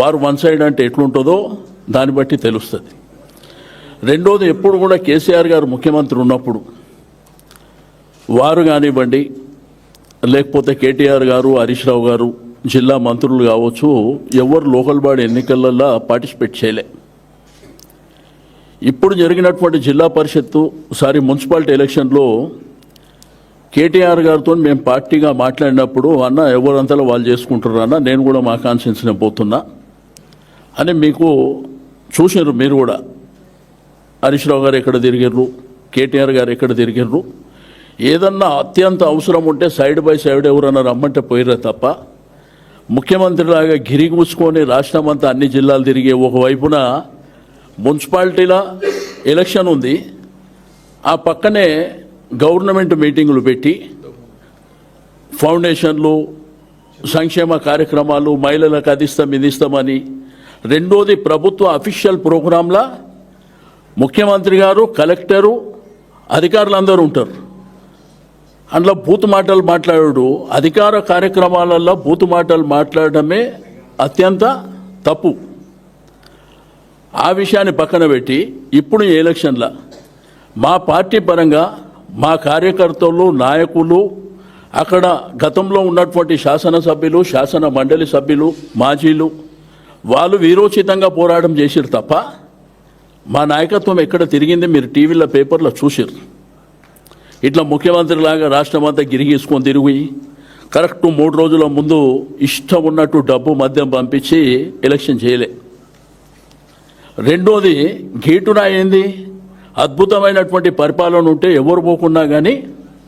వారు one side అంటే ఎట్లుంటుందో దాన్ని బట్టి తెలుస్తుంది. రెండోది, ఎప్పుడు కూడా కేసీఆర్ గారు ముఖ్యమంత్రి ఉన్నప్పుడు వారు కానివ్వండి, లేకపోతే కేటీఆర్ గారు, హరీష్ రావు గారు, జిల్లా మంత్రులు కావచ్చు, ఎవరు లోకల్ బాడీ ఎన్నికలలో పార్టిసిపేట్ చేయలే. ఇప్పుడు జరిగినటువంటి జిల్లా పరిషత్తు మున్సిపాలిటీ ఎలక్షన్లో కేటీఆర్ గారితో మేము పార్టీగా మాట్లాడినప్పుడు, అన్న ఎవరంతలో వాళ్ళు చేసుకుంటారు అన్న, నేను కూడా మా కాన్స్టిట్యున్సీనే పోతున్నా అని మీకు చూసినారు. మీరు కూడా హరీష్ రావు గారు ఎక్కడ తిరిగిర్రు, కేటీఆర్ గారు ఎక్కడ తిరిగిర్రు. ఏదన్నా అత్యంత అవసరం ఉంటే సైడ్ బై సైడ్ ఎవరన్నా రమ్మంటే పోయిర్రే తప్ప ముఖ్యమంత్రిలాగా గిరిగూసుకొని రాష్ట్రం అంతా అన్ని జిల్లాలు తిరిగే, ఒకవైపున మున్సిపాలిటీల ఎలక్షన్ ఉంది, ఆ పక్కనే గవర్నమెంట్ మీటింగులు పెట్టి ఫౌండేషన్లు, సంక్షేమ కార్యక్రమాలు, మహిళలకు అది ఇస్తాం ఇది ఇస్తామని. రెండోది, ప్రభుత్వ అఫీషియల్ ప్రోగ్రాంలా ముఖ్యమంత్రి గారు, కలెక్టరు, అధికారులు అందరూ ఉంటారు. అందులో బూతు మాటలు మాట్లాడు, అధికార కార్యక్రమాలలో బూతు మాటలు మాట్లాడడమే అత్యంత తప్పు. ఆ విషయాన్ని పక్కన పెట్టి ఇప్పుడు ఈ ఎలక్షన్ల మా పార్టీ పరంగా మా కార్యకర్తలు, నాయకులు, అక్కడ గతంలో ఉన్నటువంటి శాసనసభ్యులు, శాసన మండలి సభ్యులు, మాజీలు, వాళ్ళు వీరోచితంగా పోరాటం చేసిరు తప్ప మా నాయకత్వం ఎక్కడ తిరిగింది మీరు టీవీలో, పేపర్లో చూసిరు. ఇట్లా ముఖ్యమంత్రిలాగా రాష్ట్రం అంతా గిరిగీసుకొని తిరిగి కరెక్ట్ 3 రోజుల ముందు ఇష్టం ఉన్నట్టు డబ్బు, మద్యం పంపించి ఎలక్షన్ చేయలే. రెండోది, గేటున ఏంది, అద్భుతమైనటువంటి పరిపాలన ఉంటే ఎవరు పోకున్నా కానీ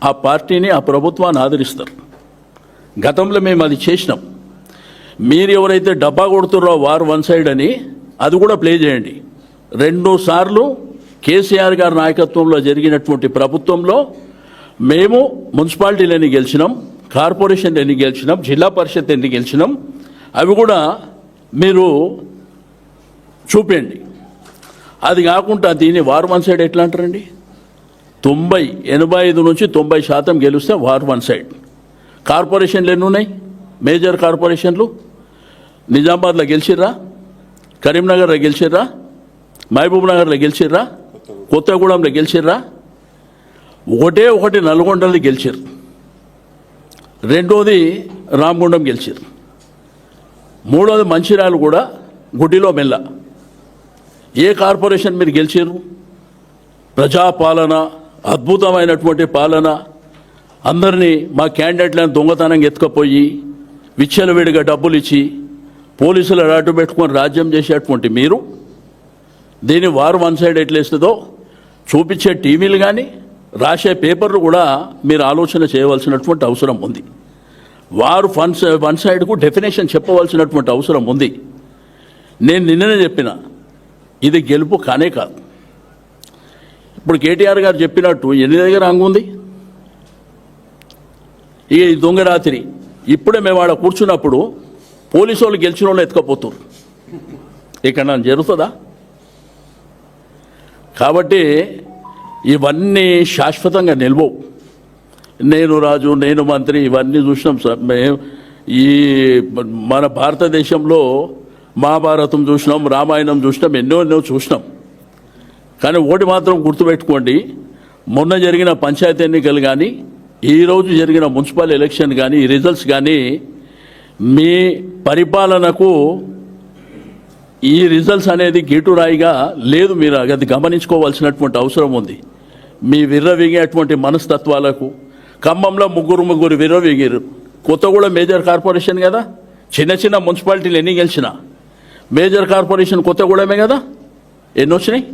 ఆ పార్టీని, ఆ ప్రభుత్వాన్ని ఆదరిస్తారు. గతంలో మేము అది చేసినాం. మీరు ఎవరైతే డబ్బా కొడుతున్నారో వారు వన్ సైడ్ అని అది కూడా ప్లే చేయండి. 2 సార్లు కేసీఆర్ గారి నాయకత్వంలో జరిగినటువంటి ప్రభుత్వంలో మేము మున్సిపాలిటీలని గెలిచినాం, కార్పొరేషన్ ఎన్ని గెలిచినాం, జిల్లా పరిషత్ ఎన్ని గెలిచినాం, అవి కూడా మీరు చూపండి. అది కాకుండా దీన్ని వారు వన్ సైడ్ ఎట్లా అంటారండి? 85 నుంచి 90% గెలిస్తే వారు వన్ సైడ్. కార్పొరేషన్లు ఎన్ని ఉన్నాయి? మేజర్ కార్పొరేషన్లు నిజామాబాద్లో గెలిచిర్రా, కరీంనగర్లో గెలిచిర్రా, మహబూబ్ నగర్లో గెలిచిర్రా, కొత్తగూడెంలో గెలిచిర్రా, ఒకటి నల్గొండలో గెలిచిర్రు. రెండోది రామగుండం గెలిచిర్రు. మూడోది మంచిర్యాల కూడా గుడ్డిలో మెల్ల. ఏ కార్పొరేషన్ మీరు గెలిచారు? ప్రజాపాలన, అద్భుతమైనటువంటి పాలన, అందరినీ మా క్యాండిడేట్లను దొంగతనంగా ఎత్తుకపోయి విచ్చలవిడిగా డబ్బులు ఇచ్చి పోలీసులు అడ్డు పెట్టుకొని రాజ్యం చేసేటువంటి మీరు దీన్ని వారు వన్ సైడ్ ఎట్లేస్తుందో చూపించే టీవీలు కానీ రాసే పేపర్లు కూడా మీరు ఆలోచన చేయవలసినటువంటి అవసరం ఉంది. వారు వన్ సైడ్కు డెఫినేషన్ చెప్పవలసినటువంటి అవసరం ఉంది. నేను నిన్ననే చెప్పిన, ఇది గెలుపు కానే కాదు. ఇప్పుడు కేటీఆర్ గారు చెప్పినట్టు ఎన్ని దగ్గర అంగుంది ఈ దొంగ రాత్రి. ఇప్పుడే మేము ఆడ కూర్చున్నప్పుడు పోలీసు వాళ్ళు గెలిచిన వాళ్ళు ఎత్తుకపోతున్నారు. ఇక్కడ నన్ను జరుగుతుందా? కాబట్టి ఇవన్నీ శాశ్వతంగా నిల్వవు. నేను రాజు, నేను మంత్రి, ఇవన్నీ చూసినాం సార్. మేము ఈ మన భారతదేశంలో మహాభారతం చూసినాం, రామాయణం చూసినాం, ఎన్నో చూసినాం. కానీ ఒకటి మాత్రం గుర్తుపెట్టుకోండి, మొన్న జరిగిన పంచాయతీ ఎన్నికలు కానీ, ఈరోజు జరిగిన మున్సిపల్ ఎలక్షన్ కానీ, ఈ రిజల్ట్స్ కానీ మీ పరిపాలనకు ఈ రిజల్ట్స్ అనేది గీటురాయిగా లేదు. మీరు అది గమనించుకోవాల్సినటువంటి అవసరం ఉంది. మీ విర్రవీగేటువంటి మనస్తత్వాలకు ఖమ్మంలో ముగ్గురు విర్రవీగారు. కొత్తగూడెం మేజర్ కార్పొరేషన్ కదా, చిన్న మున్సిపాలిటీలు ఎన్ని గెలిచినా మేజర్ కార్పొరేషన్ కొత్తగూడెమే కదా. ఎన్ని వచ్చినాయి?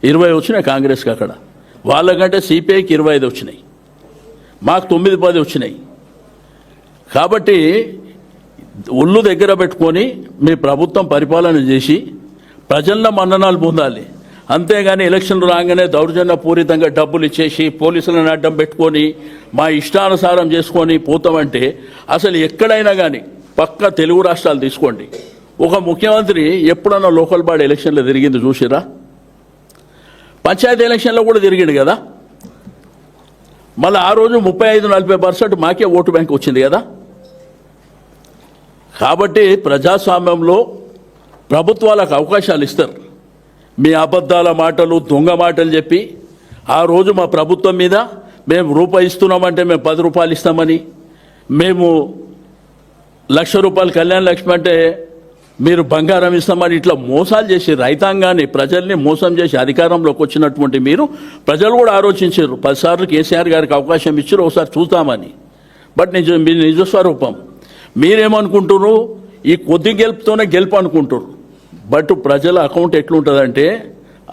20 వచ్చినాయి కాంగ్రెస్కి. అక్కడ వాళ్ళకంటే సిపిఐకి 25 వచ్చినాయి, మాకు 9-10 వచ్చినాయి. కాబట్టి ఒళ్ళు దగ్గర పెట్టుకొని మీ ప్రభుత్వం పరిపాలన చేసి ప్రజల మన్ననాలు పొందాలి. అంతేగాని ఎలక్షన్లు రాగానే దౌర్జన్యపూరితంగా డబ్బులు ఇచ్చేసి పోలీసులను అడ్డం పెట్టుకొని మా ఇష్టానుసారం చేసుకొని పోతామంటే అసలు ఎక్కడైనా కానీ పక్క తెలుగు రాష్ట్రాలు తీసుకోండి, ఒక ముఖ్యమంత్రి ఎప్పుడన్నా లోకల్ బాడీ ఎలక్షన్లో తిరిగింది చూసిరా? పంచాయతీ ఎలక్షన్లో కూడా తిరిగిండు కదా. మళ్ళీ ఆ రోజు 35-40% మాకే ఓటు బ్యాంక్ వచ్చింది కదా. కాబట్టి ప్రజాస్వామ్యంలో ప్రభుత్వాలకు అవకాశాలు ఇస్తారు. మీ అబద్ధాల మాటలు, దొంగ మాటలు చెప్పి ఆ రోజు మా ప్రభుత్వం మీద మేము రూపాయి ఇస్తున్నామంటే మేము 10 రూపాయలు ఇస్తామని, మేము ₹1,00,000 కళ్యాణ లక్ష్మి అంటే మీరు బంగారం ఇస్తామని ఇట్లా మోసాలు చేసి రైతాంగాన్ని, ప్రజల్ని మోసం చేసి అధికారంలోకి వచ్చినటువంటి మీరు, ప్రజలు కూడా ఆలోచించారు. 10 సార్లు కేసీఆర్ గారికి అవకాశం ఇచ్చారు, ఒకసారి చూద్దామని. బట్ మీ నిజస్వరూపం మీరేమనుకుంటున్నారు? ఈ కొద్ది గెలుపుతోనే గెలుపు అనుకుంటారు. బట్ ప్రజల అకౌంట్ ఎట్లుంటుందంటే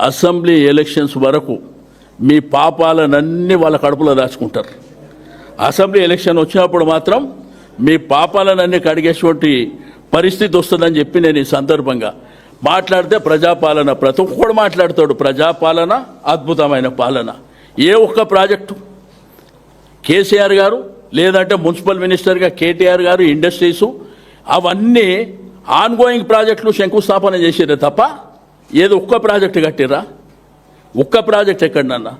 అసెంబ్లీ ఎలక్షన్స్ వరకు మీ పాపాలనన్నీ వాళ్ళ కడుపులో దాచుకుంటారు. అసెంబ్లీ ఎలక్షన్ వచ్చినప్పుడు మాత్రం మీ పాపాలనన్నీ కడిగేటువంటి పరిస్థితి వస్తుందని చెప్పి నేను ఈ సందర్భంగా మాట్లాడితే, ప్రజాపాలన ప్రతి ఒక్కడు మాట్లాడతాడు. ప్రజాపాలన అద్భుతమైన పాలన. ఏ ఒక్క ప్రాజెక్టు కేసీఆర్ గారు, లేదంటే మున్సిపల్ మినిస్టర్గా కేటీఆర్ గారు, ఇండస్ట్రీసు అవన్నీ ఆన్గోయింగ్ ప్రాజెక్టులు శంకుస్థాపన చేసిరే తప్ప ఏదో ఒక్క ప్రాజెక్టు కట్టిరా? ఒక్క ప్రాజెక్ట్ ఎక్కడన్నా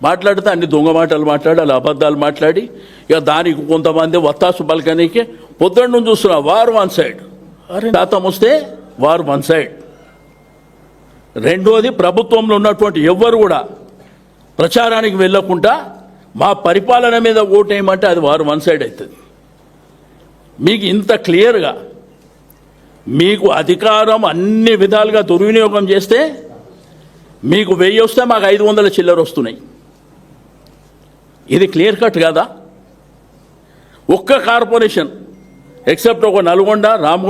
మాట్లాడితే అన్ని దొంగ మాటలు మాట్లాడి, అలా అబద్ధాలు మాట్లాడి, ఇక దానికి కొంతమంది వత్తాసు పలకనీకి పొద్దున్న నుంచి చూస్తున్నా వార్ వన్ సైడ్. అరే శాతం వస్తే వార్ వన్ సైడ్. రెండోది, ప్రభుత్వంలో ఉన్నటువంటి ఎవ్వరు కూడా ప్రచారానికి వెళ్ళకుండా మా పరిపాలన మీద ఓటేయమంటే అది వారు వన్ సైడ్ అవుతుంది. మీకు ఇంత క్లియర్గా మీకు అధికారం అన్ని విధాలుగా దుర్వినియోగం చేస్తే మీకు 1000 వస్తే మాకు 500 చిల్లర వస్తున్నాయి. ఇది క్లియర్ కట్ కదా? ఒక్క కార్పొరేషన్ ఎక్సెప్ట్ ఒక నల్గొండ, రాము,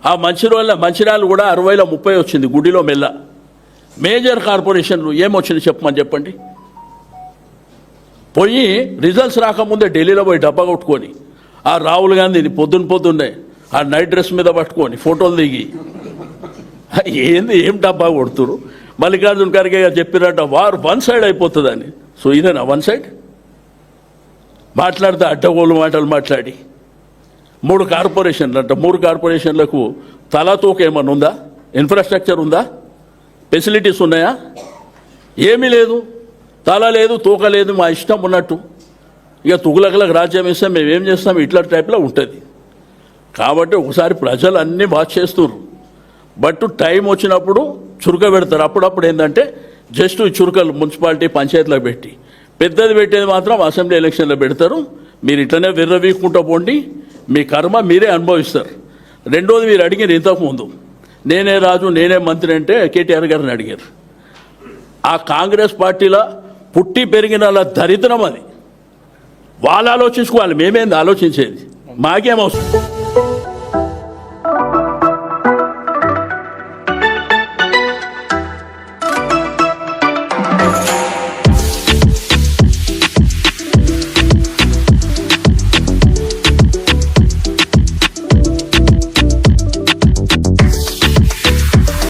ఆ మంచిర్యాల కూడా 60లో 30 వచ్చింది. గుడిలో మెల్ల మేజర్ కార్పొరేషన్లు ఏమొచ్చింది చెప్పండి. పోయి రిజల్ట్స్ రాకముందే ఢిల్లీలో పోయి డబ్బా కొట్టుకొని, ఆ రాహుల్ గాంధీని పొద్దున్నే ఆ నైట్ డ్రెస్ మీద పట్టుకొని ఫోటోలు దిగి ఏం డబ్బా కొడుతురు. మల్లికార్జున ఖర్గే గారు చెప్పినట్ట వారు వన్ సైడ్ అయిపోతుందని. సో ఇదేనా వన్ సైడ్? మాట్లాడితే అడ్డగోలు మాటలు మాట్లాడి 3 కార్పొరేషన్లు అంట. 3 కార్పొరేషన్లకు తలతోక ఏమన్నా ఉందా? ఇన్ఫ్రాస్ట్రక్చర్ ఉందా? ఫెసిలిటీస్ ఉన్నాయా? ఏమీ లేదు. తల లేదు, తోక లేదు, మా ఇష్టం ఉన్నట్టు. ఇక తుగులకలకు రాజ్యం ఇస్తే మేమేం చేస్తాం, ఇట్లా టైప్లో ఉంటుంది. కాబట్టి ఒకసారి ప్రజలు అన్నీ వాచ్ చేస్తున్నారు. బట్ టైం వచ్చినప్పుడు చురుక పెడతారు. అప్పుడప్పుడు ఏంటంటే జస్ట్ చురుకలు మున్సిపాలిటీ పంచాయతీలో పెట్టి, పెద్దది పెట్టేది మాత్రం అసెంబ్లీ ఎలక్షన్లో పెడతారు. మీరు ఇట్లనే విర్రవీక్కుంటూ పోండి, మీ కర్మ మీరే అనుభవిస్తారు. రెండోది, మీరు అడిగారు ఇంతకుముందు నేనే రాజు నేనే మంత్రి అంటే కేటీఆర్ గారిని అడిగారు. ఆ కాంగ్రెస్ పార్టీలో పుట్టి పెరిగిన దరిద్రం అది. వాళ్ళు ఆలోచించుకోవాలి, మేమేంది ఆలోచించేది, మాకేమవసరం.